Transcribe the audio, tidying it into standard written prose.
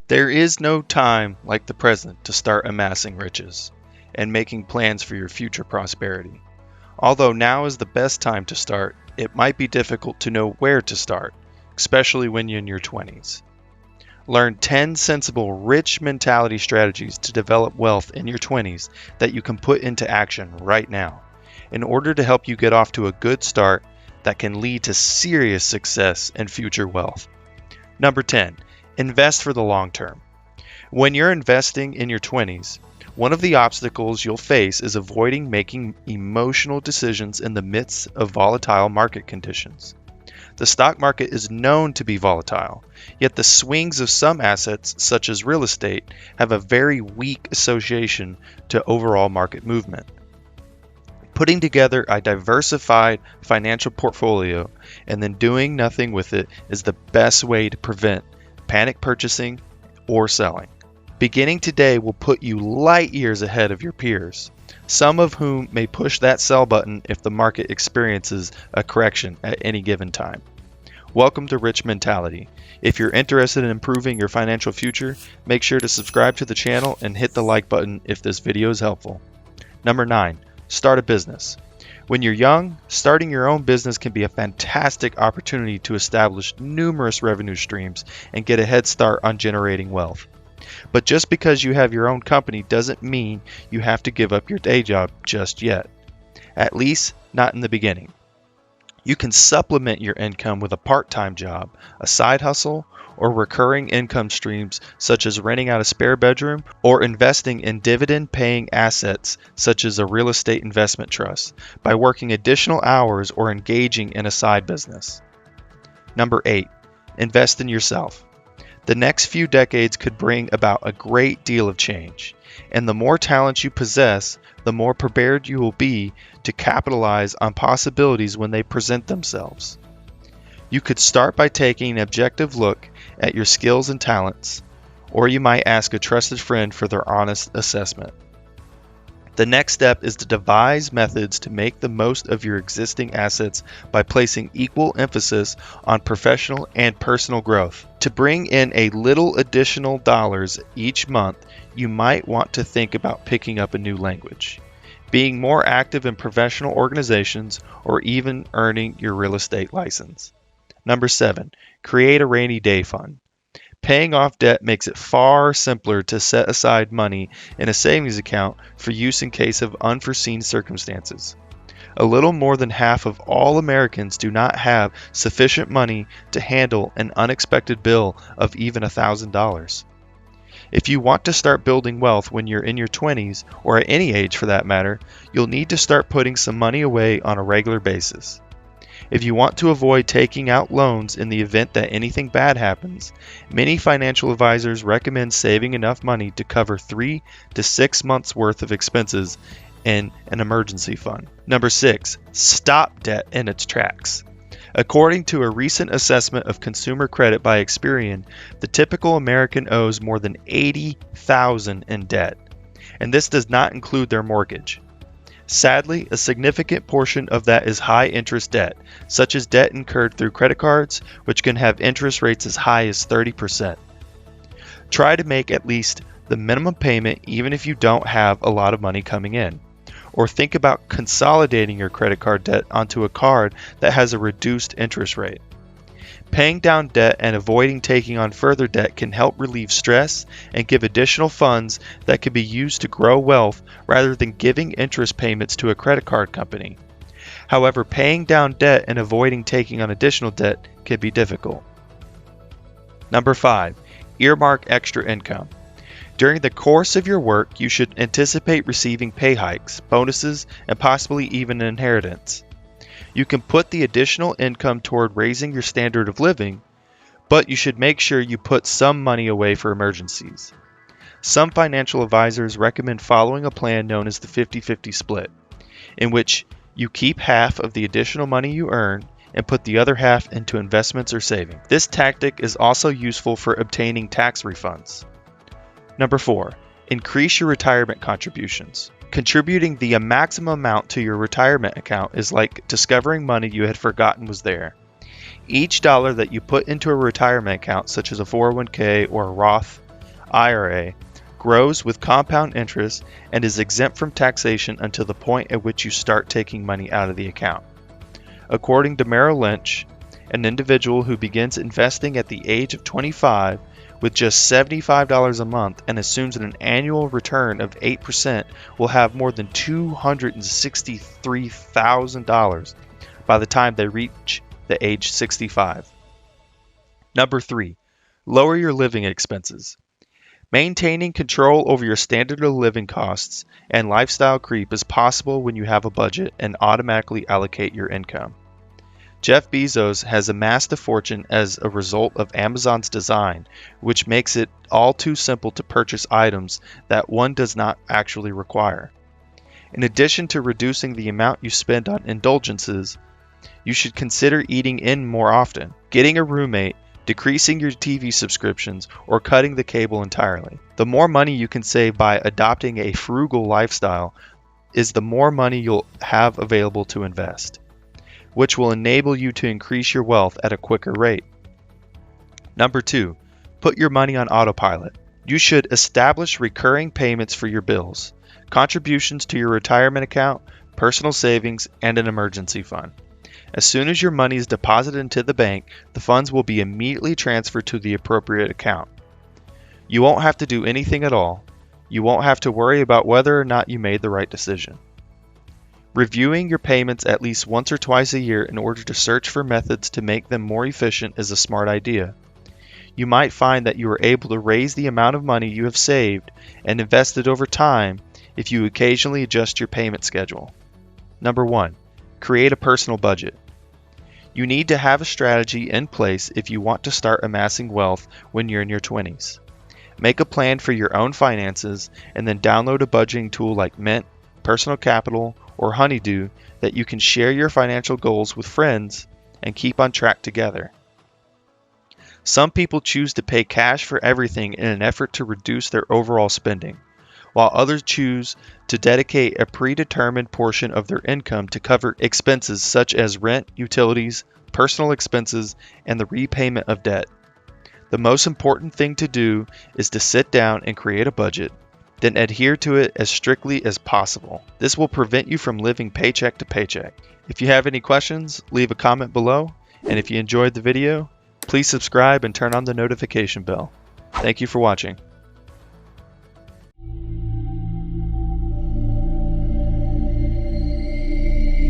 There is no time like the present to start amassing riches and making plans for your future prosperity. Although now is the best time to start, it might be difficult to know where to start, especially when you're in your 20s. Learn 10 sensible rich mentality strategies to develop wealth in your 20s that you can put into action right now in order to help you get off to a good start that can lead to serious success and future wealth. Number 10, invest for the long term. When you're investing in your 20s, one of the obstacles you'll face is avoiding making emotional decisions in the midst of volatile market conditions. The stock market is known to be volatile, yet the swings of some assets, such as real estate, have a very weak association to overall market movement. Putting together a diversified financial portfolio and then doing nothing with it is the best way to prevent panic purchasing or selling. Beginning today will put you light years ahead of your peers, some of whom may push that sell button if the market experiences a correction at any given time. Welcome to Rich Mentality. If you're interested in improving your financial future, make sure to subscribe to the channel and hit the like button if this video is helpful. Number 9, start a business. When you're young, starting your own business can be a fantastic opportunity to establish numerous revenue streams and get a head start on generating wealth. But just because you have your own company doesn't mean you have to give up your day job just yet. At least, not in the beginning. You can supplement your income with a part-time job, a side hustle, or recurring income streams such as renting out a spare bedroom or investing in dividend-paying assets such as a real estate investment trust by working additional hours or engaging in a side business. Number 8, invest in yourself. The next few decades could bring about a great deal of change, and the more talent you possess, the more prepared you will be to capitalize on possibilities when they present themselves. You could start by taking an objective look at your skills and talents, or you might ask a trusted friend for their honest assessment. The next step is to devise methods to make the most of your existing assets by placing equal emphasis on professional and personal growth. To bring in a little additional dollars each month, you might want to think about picking up a new language, being more active in professional organizations, or even earning your real estate license. Number 7, create a rainy day fund. Paying off debt makes it far simpler to set aside money in a savings account for use in case of unforeseen circumstances. A little more than half of all Americans do not have sufficient money to handle an unexpected bill of even $1,000. If you want to start building wealth when you're in your 20s, or at any age for that matter, you'll need to start putting some money away on a regular basis. If you want to avoid taking out loans in the event that anything bad happens, many financial advisors recommend saving enough money to cover 3 to 6 months worth of expenses in an emergency fund. Number 6, stop debt in its tracks. According to a recent assessment of consumer credit by Experian, the typical American owes more than $80,000 in debt, and this does not include their mortgage. Sadly, a significant portion of that is high-interest debt, such as debt incurred through credit cards, which can have interest rates as high as 30%. Try to make at least the minimum payment even if you don't have a lot of money coming in, or think about consolidating your credit card debt onto a card that has a reduced interest rate. Paying down debt and avoiding taking on further debt can help relieve stress and give additional funds that can be used to grow wealth rather than giving interest payments to a credit card company. However, paying down debt and avoiding taking on additional debt can be difficult. Number 5, earmark extra income. During the course of your work, you should anticipate receiving pay hikes, bonuses, and possibly even an inheritance. You can put the additional income toward raising your standard of living, but you should make sure you put some money away for emergencies. Some financial advisors recommend following a plan known as the 50-50 split, in which you keep half of the additional money you earn and put the other half into investments or savings. This tactic is also useful for obtaining tax refunds. Number 4, increase your retirement contributions. Contributing the maximum amount to your retirement account is like discovering money you had forgotten was there. Each dollar that you put into a retirement account, such as a 401k or a Roth IRA grows with compound interest and is exempt from taxation until the point at which you start taking money out of the account. According to Merrill Lynch, an individual who begins investing at the age of 25 with just $75 a month and assumes an annual return of 8% will have more than $263,000 by the time they reach the age 65. Number 3, lower your living expenses. Maintaining control over your standard of living costs and lifestyle creep is possible when you have a budget and automatically allocate your income. Jeff Bezos has amassed a fortune as a result of Amazon's design, which makes it all too simple to purchase items that one does not actually require. In addition to reducing the amount you spend on indulgences, you should consider eating in more often, getting a roommate, decreasing your TV subscriptions, or cutting the cable entirely. The more money you can save by adopting a frugal lifestyle is the more money you'll have available to invest, which will enable you to increase your wealth at a quicker rate. Number 2, put your money on autopilot. You should establish recurring payments for your bills, contributions to your retirement account, personal savings, and an emergency fund. As soon as your money is deposited into the bank, the funds will be immediately transferred to the appropriate account. You won't have to do anything at all. You won't have to worry about whether or not you made the right decision. Reviewing your payments at least once or twice a year in order to search for methods to make them more efficient is a smart idea. You might find that you are able to raise the amount of money you have saved and invested over time if you occasionally adjust your payment schedule. Number 1, create a personal budget. You need to have a strategy in place if you want to start amassing wealth when you're in your 20s. Make a plan for your own finances and then download a budgeting tool like Mint, Personal Capital, or Honeydew that you can share your financial goals with friends and keep on track together. Some people choose to pay cash for everything in an effort to reduce their overall spending, while others choose to dedicate a predetermined portion of their income to cover expenses such as rent, utilities, personal expenses, and the repayment of debt. The most important thing to do is to sit down and create a budget, then adhere to it as strictly as possible. This will prevent you from living paycheck to paycheck. If you have any questions, leave a comment below, and if you enjoyed the video, please subscribe and turn on the notification bell. Thank you for watching.